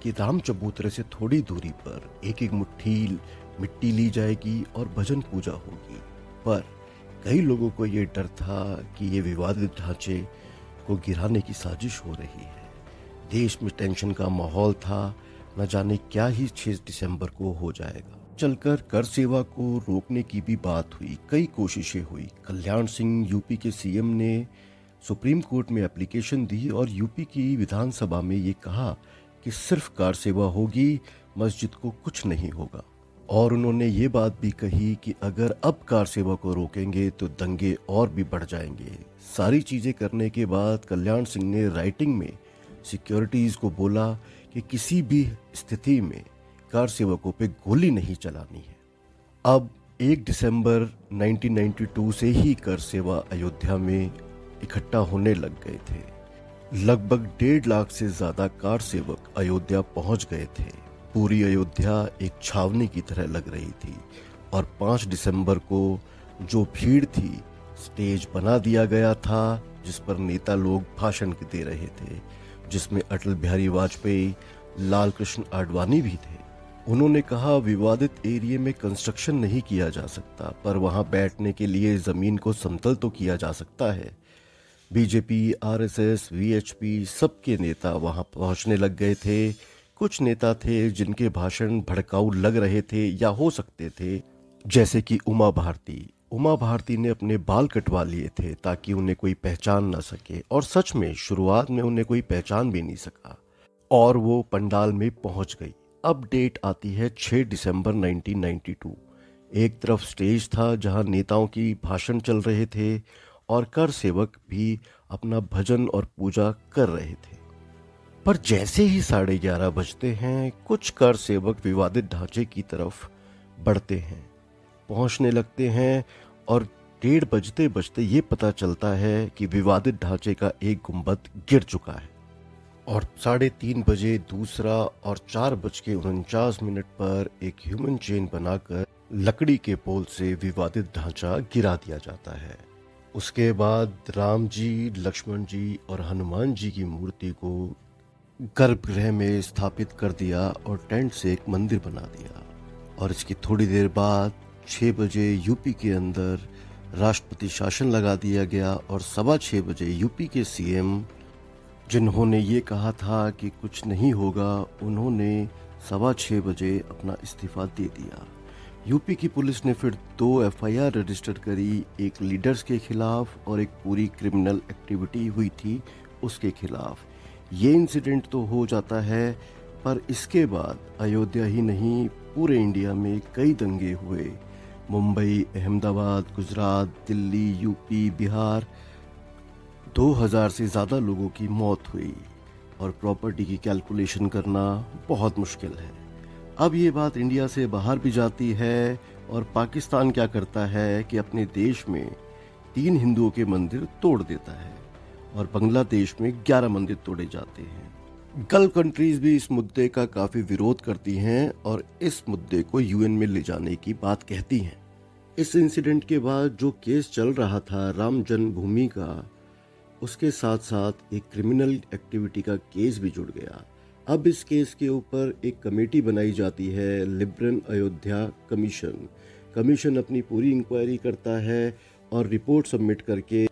कि राम चबूतरे से थोड़ी दूरी पर एक एक मुट्ठी मिट्टी ली जाएगी और भजन पूजा होगी। पर कई लोगों को ये डर था कि ये विवादित ढांचे को गिराने की साजिश हो रही है। देश में टेंशन का माहौल था, न जाने क्या ही 6 दिसंबर को हो जाएगा। चलकर कर सेवा को रोकने की भी बात हुई, कई कोशिशें हुई। कल्याण सिंह यूपी के सीएम ने सुप्रीम कोर्ट में एप्लीकेशन दी और यूपी की विधानसभा में ये कहा कि सिर्फ कार सेवा होगी, मस्जिद को कुछ नहीं होगा। और उन्होंने ये बात भी कही कि अगर अब कार सेवा को रोकेंगे तो दंगे और भी बढ़ जाएंगे। सारी चीजें करने के बाद कल्याण सिंह ने राइटिंग में सिक्योरिटीज को बोला कि किसी भी स्थिति में कार सेवकों पे गोली नहीं चलानी है। अब 1 दिसंबर 1992 से ही कर सेवा अयोध्या में इकट्ठा होने लग गए थे। लगभग 1.5 लाख से ज्यादा कार सेवक अयोध्या पहुंच गए थे। पूरी अयोध्या एक छावनी की तरह लग रही थी और 5 दिसंबर को जो भीड़ थी, स्टेज बना दिया गया था जिस पर नेता लोग भाषण दे रहे थे, जिसमें अटल बिहारी वाजपेयी, लाल कृष्ण आडवाणी भी थे। उन्होंने कहा विवादित एरिया में कंस्ट्रक्शन नहीं किया जा सकता, पर वहां बैठने के लिए जमीन को समतल तो किया जा सकता है। बीजेपी, आरएसएस, वीएचपी सबके नेता वहां पहुंचने लग गए थे। कुछ नेता थे जिनके भाषण भड़काऊ लग रहे थे या हो सकते थे, जैसे कि उमा भारती ने अपने बाल कटवा लिए थे ताकि उन्हें कोई पहचान ना सके, और सच में शुरुआत में उन्हें कोई पहचान भी नहीं सका और वो पंडाल में पहुंच गई। अब डेट आती है 6 दिसंबर 1992। एक तरफ स्टेज था जहां नेताओं की भाषण चल रहे थे और कर सेवक भी अपना भजन और पूजा कर रहे थे। पर जैसे ही 11:30 बजते हैं, कुछ कर सेवक विवादित ढांचे की तरफ बढ़ते हैं, पहुंचने लगते हैं और 1:30 बजते बजते ये पता चलता है कि विवादित ढांचे का एक गुंबद गिर चुका है और 3:30 बजे दूसरा और 4:49 पर एक ह्यूमन चेन बनाकर लकड़ी के पोल से विवादित ढांचा गिरा दिया जाता है। उसके बाद राम जी, लक्ष्मण जी और हनुमान जी की मूर्ति को गर्भगृह में स्थापित कर दिया और टेंट से एक मंदिर बना दिया। और इसकी थोड़ी देर बाद 6 बजे यूपी के अंदर राष्ट्रपति शासन लगा दिया गया और 6:15 बजे यूपी के सीएम, जिन्होंने ये कहा था कि कुछ नहीं होगा, उन्होंने 6:15 बजे अपना इस्तीफा दे दिया। यूपी की पुलिस ने फिर 2 एफआईआर रजिस्टर करी, एक लीडर्स के खिलाफ और एक पूरी क्रिमिनल एक्टिविटी हुई थी उसके खिलाफ। ये इंसिडेंट तो हो जाता है, पर इसके बाद अयोध्या ही नहीं पूरे इंडिया में कई दंगे हुए। मुंबई, अहमदाबाद, गुजरात, दिल्ली, यूपी, बिहार, 2000 से ज़्यादा लोगों की मौत हुई और प्रॉपर्टी की कैलकुलेशन करना बहुत मुश्किल है। अब ये बात इंडिया से बाहर भी जाती है और पाकिस्तान क्या करता है कि अपने देश में 3 हिंदुओं के मंदिर तोड़ देता है और बांग्लादेश में 11 मंदिर तोड़े जाते हैं। गल्फ कंट्रीज भी इस मुद्दे का काफी विरोध करती हैं और इस मुद्दे को यूएन में ले जाने की बात कहती हैं। इस इंसिडेंट के बाद जो केस चल रहा था राम जन्मभूमि का, उसके साथ साथ एक क्रिमिनल एक्टिविटी का केस भी जुड़ गया। अब इस केस के ऊपर एक कमेटी बनाई जाती है, लिबरल अयोध्या कमीशन। कमीशन अपनी पूरी इंक्वायरी करता है और रिपोर्ट सबमिट करके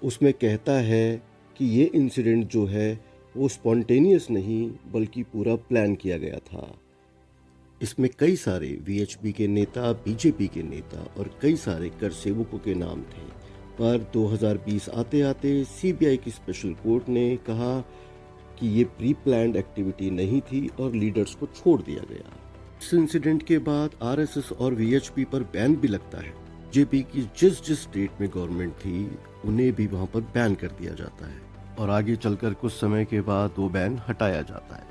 उसमें कहता है कि ये इंसिडेंट जो है वो स्पॉन्टेनियस नहीं बल्कि पूरा प्लान किया गया था। इसमें कई सारे वीएचपी के नेता, बीजेपी के नेता और कई सारे कर सेवकों के नाम थे। पर 2020 आते आते सीबीआई की स्पेशल कोर्ट ने कहा कि ये प्री प्लान्ड एक्टिविटी नहीं थी और लीडर्स को छोड़ दिया गया। इस इंसिडेंट के बाद आरएसएस और वीएचपी पर बैन भी लगता है। जेपी की जिस स्टेट में गवर्नमेंट थी उन्हें भी वहां पर बैन कर दिया जाता है और आगे चलकर कुछ समय के बाद वो बैन हटाया जाता है।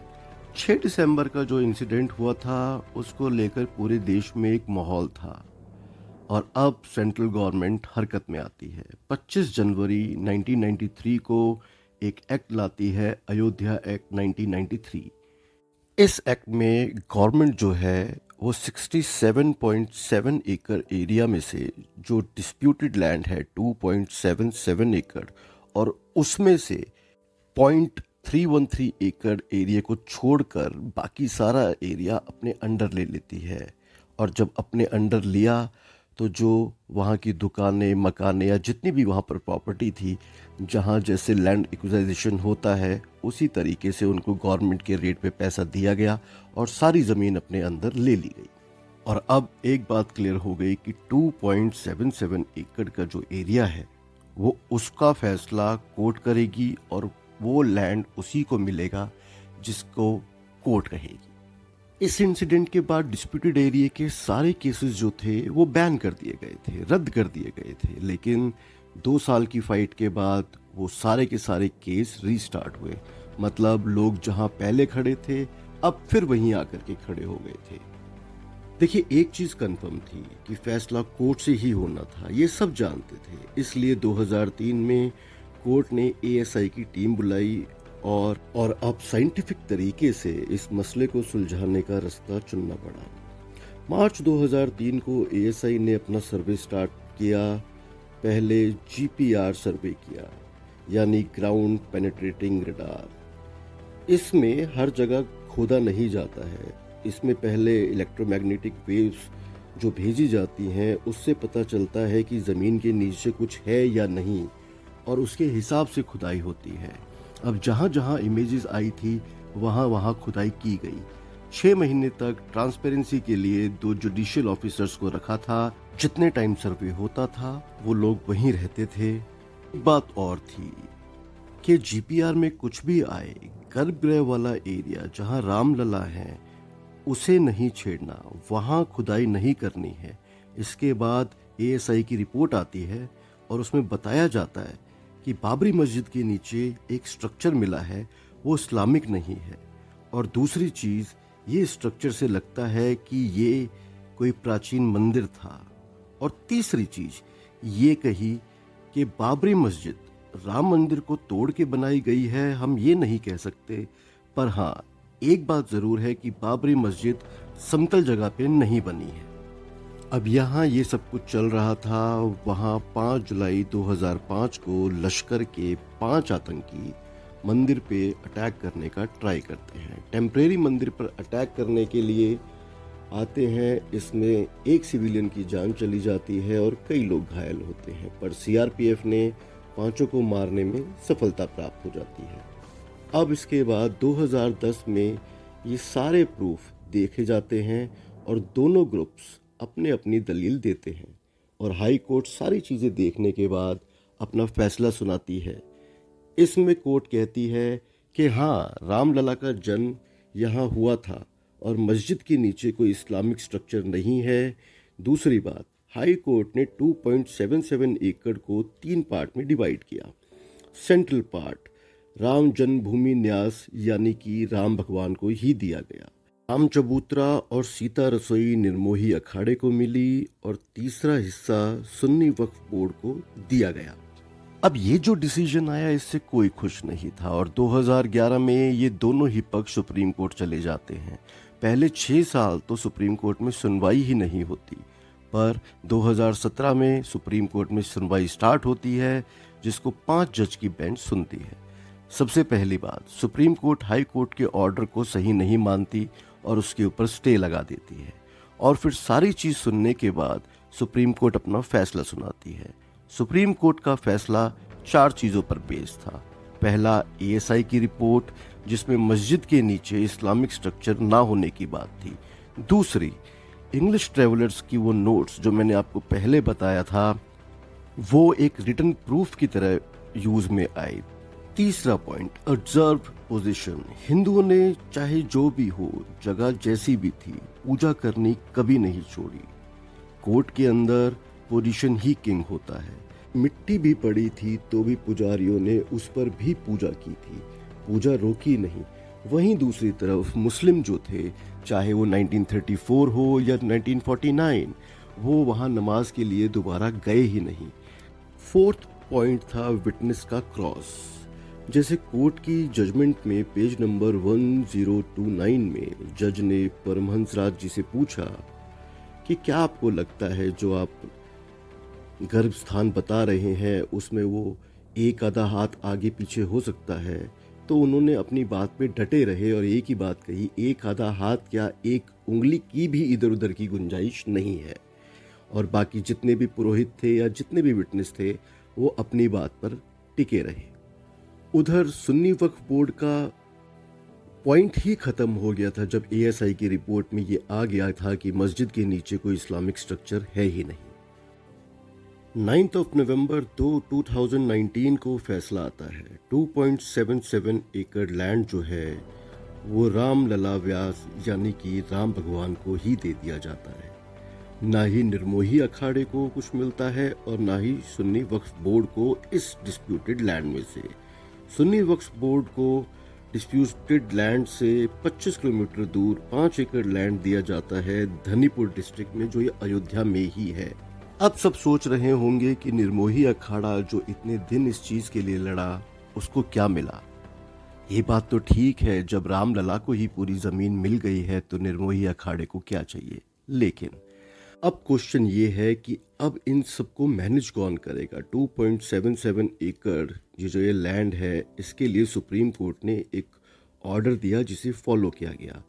6 दिसंबर का जो इंसिडेंट हुआ था उसको लेकर पूरे देश में एक माहौल था और अब सेंट्रल गवर्नमेंट हरकत में आती है। 25 जनवरी 1993 को एक एक्ट लाती है, अयोध्या एक्ट 1993। इस एक्ट में गवर्नमेंट जो है वो 67.7 एकड़ एरिया में से जो डिस्प्यूटेड लैंड है 2.77 एकड़ और उसमें से 0.313 एकड़ एरिया को छोड़कर बाकी सारा एरिया अपने अंडर ले लेती है। और जब अपने अंडर लिया तो जो वहाँ की दुकानें, मकानें या जितनी भी वहाँ पर प्रॉपर्टी थी, जहाँ जैसे लैंड एक्विजिशन होता है उसी तरीके से उनको गवर्नमेंट के रेट पे पैसा दिया गया और सारी ज़मीन अपने अंदर ले ली गई। और अब एक बात क्लियर हो गई कि 2.77 एकड़ का जो एरिया है वो उसका फैसला कोर्ट करेगी और वो लैंड उसी को मिलेगा जिसको कोर्ट कहेगी। इस इंसिडेंट के बाद डिस्प्यूटेड एरिया के सारे केसेस जो थे वो बैन कर दिए गए थे, रद्द कर दिए गए थे। लेकिन 2 साल की फाइट के बाद वो सारे के सारे केस रीस्टार्ट हुए। मतलब लोग जहां पहले खड़े थे अब फिर वहीं आकर के खड़े हो गए थे। देखिए, एक चीज कंफर्म थी कि फैसला कोर्ट से ही होना था, ये सब जानते थे। इसलिए 2003 में कोर्ट ने एएसआई की टीम बुलाई और अब साइंटिफिक तरीके से इस मसले को सुलझाने का रास्ता चुनना पड़ा। मार्च 2003 को एएसआई ने अपना सर्वे स्टार्ट किया। पहले जीपीआर सर्वे किया, यानी ग्राउंड पेनिट्रेटिंग रडार। इसमें हर जगह खोदा नहीं जाता है। इसमें पहले इलेक्ट्रोमैग्नेटिक वेव्स जो भेजी जाती हैं उससे पता चलता है कि ज़मीन के नीचे कुछ है या नहीं, और उसके हिसाब से खुदाई होती है। अब जहाँ जहाँ इमेजेस आई थी वहाँ वहाँ खुदाई की गई। 6 महीने तक ट्रांसपेरेंसी के लिए 2 जुडिशियल ऑफिसर्स को रखा था। जितने टाइम सर्वे होता था वो लोग वहीं रहते थे। एक बात और थी कि जीपीआर में कुछ भी आए, गर्भगृह वाला एरिया जहाँ रामलला है उसे नहीं छेड़ना, वहाँ खुदाई नहीं करनी है। इसके बाद एएसआई की रिपोर्ट आती है और उसमें बताया जाता है कि बाबरी मस्जिद के नीचे एक स्ट्रक्चर मिला है, वो इस्लामिक नहीं है। और दूसरी चीज़, ये स्ट्रक्चर से लगता है कि ये कोई प्राचीन मंदिर था। और तीसरी चीज़ ये कही कि बाबरी मस्जिद राम मंदिर को तोड़ के बनाई गई है, हम ये नहीं कह सकते। पर हाँ, एक बात ज़रूर है कि बाबरी मस्जिद समतल जगह पे नहीं बनी है। अब यहाँ ये सब कुछ चल रहा था। वहाँ 5 जुलाई 2005 को लश्कर के 5 आतंकी मंदिर पे अटैक करने का ट्राई करते हैं। टेम्परेरी मंदिर पर अटैक करने के लिए आते हैं। इसमें एक सिविलियन की जान चली जाती है और कई लोग घायल होते हैं, पर सीआरपीएफ ने 5 को मारने में सफलता प्राप्त हो जाती है। अब इसके बाद 2010 में ये सारे प्रूफ देखे जाते हैं और दोनों ग्रुप्स अपने अपनी दलील देते हैं और हाई कोर्ट सारी चीज़ें देखने के बाद अपना फैसला सुनाती है। इसमें कोर्ट कहती है कि हाँ, रामलला का जन्म यहाँ हुआ था और मस्जिद के नीचे कोई इस्लामिक स्ट्रक्चर नहीं है। दूसरी बात, हाई कोर्ट ने 2.77 एकड़ को 3 पार्ट में डिवाइड किया। सेंट्रल पार्ट राम जन्मभूमि न्यास यानी कि राम भगवान को ही दिया गया। राम चबूतरा और सीता रसोई निर्मोही अखाड़े को मिली और तीसरा हिस्सा सुन्नी वक्फ बोर्ड को दिया गया। अब ये जो डिसीजन आया इससे कोई खुश नहीं था और 2011 में ये दोनों ही पक्ष सुप्रीम कोर्ट चले जाते हैं। पहले 6 साल तो सुप्रीम कोर्ट में सुनवाई ही नहीं होती, पर 2017 में सुप्रीम कोर्ट में सुनवाई स्टार्ट होती है, जिसको 5 जज की बेंच सुनती है। सबसे पहली बात, सुप्रीम कोर्ट हाई कोर्ट के ऑर्डर को सही नहीं मानती और उसके ऊपर स्टे लगा देती है। और फिर सारी चीज़ सुनने के बाद सुप्रीम कोर्ट अपना फैसला सुनाती है। सुप्रीम कोर्ट का फैसला 4 चीज़ों पर बेस्ड था। पहला, एएसआई की रिपोर्ट जिसमें मस्जिद के नीचे इस्लामिक स्ट्रक्चर ना होने की बात थी। दूसरी, इंग्लिश ट्रेवलर्स की वो नोट्स जो मैंने आपको पहले बताया था, वो एक रिटन प्रूफ की तरह यूज में आई। तीसरा पॉइंट, ऑब्जर्व पोजीशन। हिंदुओं ने चाहे जो भी हो, जगह जैसी भी थी, पूजा करनी कभी नहीं छोड़ी। कोर्ट के अंदर पोजीशन ही किंग होता है। मिट्टी भी पड़ी थी तो भी पुजारियों ने उस पर भी पूजा की थी, पूजा रोकी नहीं। वहीं दूसरी तरफ मुस्लिम जो थे, चाहे वो 1934 हो या 1949, वो वहाँ नमाज के लिए दोबारा गए ही नहीं। फोर्थ पॉइंट था विटनेस का क्रॉस। जैसे कोर्ट की जजमेंट में पेज नंबर 1029 में जज ने परमहंस राज जी से पूछा कि क्या आपको लगता है जो आप गर्भ स्थान बता रहे हैं उसमें वो एक आधा हाथ आगे पीछे हो सकता है? तो उन्होंने अपनी बात पे डटे रहे और एक ही बात कही, एक आधा हाथ क्या एक उंगली की भी इधर उधर की गुंजाइश नहीं है। और बाकी जितने भी पुरोहित थे या जितने भी विटनेस थे वो अपनी बात पर टिके रहे। उधर सुन्नी वक्फ बोर्ड का पॉइंट ही खत्म हो गया था जब एएसआई की रिपोर्ट में ये आ गया था कि मस्जिद के नीचे कोई इस्लामिक स्ट्रक्चर है ही नहीं। 9 नवंबर 2019 को फैसला आता है। 2.77 एकड़ लैंड जो है वो राम लला व्यास यानी कि राम भगवान को ही दे दिया जाता है। ना ही निर्मोही अखाड़े को कुछ मिलता है और ना ही सुन्नी वक्फ बोर्ड को इस डिस्प्यूटेड लैंड में से। सुन्नी वक्फ बोर्ड को डिस्प्यूटेड लैंड से 25 किलोमीटर दूर 5 एकड़ लैंड दिया जाता है धनीपुर डिस्ट्रिक्ट में, जो ये अयोध्या में ही है। अब सब सोच रहे होंगे कि निर्मोही अखाड़ा जो इतने दिन इस चीज के लिए लड़ा उसको क्या मिला। ये बात तो ठीक है, जब रामलला को ही पूरी जमीन मिल गई है तो निर्मोही अखाड़े को क्या चाहिए। लेकिन अब क्वेश्चन ये है कि अब इन सबको मैनेज कौन करेगा। 2.77 एकड़ ये जो ये लैंड है, इसके लिए सुप्रीम कोर्ट ने एक ऑर्डर दिया जिसे फॉलो किया गया,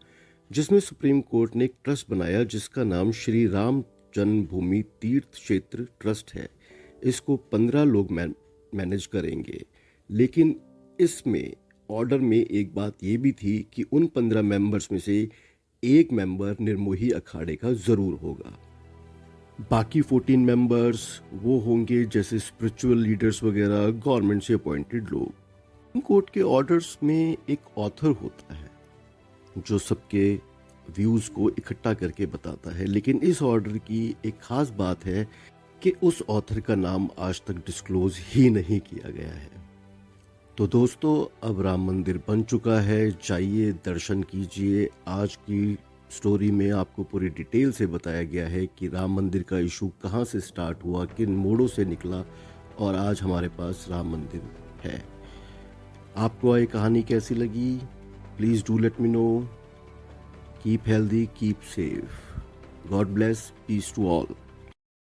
जिसमें सुप्रीम कोर्ट ने एक ट्रस्ट बनाया जिसका नाम श्री राम जन्मभूमि तीर्थ क्षेत्र ट्रस्ट है। इसको 15 लोग मैनेज करेंगे। लेकिन इसमें ऑर्डर में एक बात ये भी थी कि उन 15 मेंबर्स में से एक मेंबर निर्मोही अखाड़े का ज़रूर होगा। बाकी 14 मेंबर्स वो होंगे जैसे स्पिरिचुअल लीडर्स वगैरह, गवर्नमेंट से अपॉइंटेड लोग। कोर्ट के ऑर्डर्स में एक ऑथर होता है जो सबके व्यूज़ को इकट्ठा करके बताता है, लेकिन इस ऑर्डर की एक ख़ास बात है कि उस ऑथर का नाम आज तक डिस्क्लोज ही नहीं किया गया है। तो दोस्तों, अब राम मंदिर बन चुका है, जाइए दर्शन कीजिए। आज की स्टोरी में आपको पूरी डिटेल से बताया गया है कि राम मंदिर का इशू कहाँ से स्टार्ट हुआ, किन मोड़ों से निकला और आज हमारे पास राम मंदिर है। आपको ये कहानी कैसी लगी? Please do let me know. Keep healthy, keep safe. God bless. Peace to all.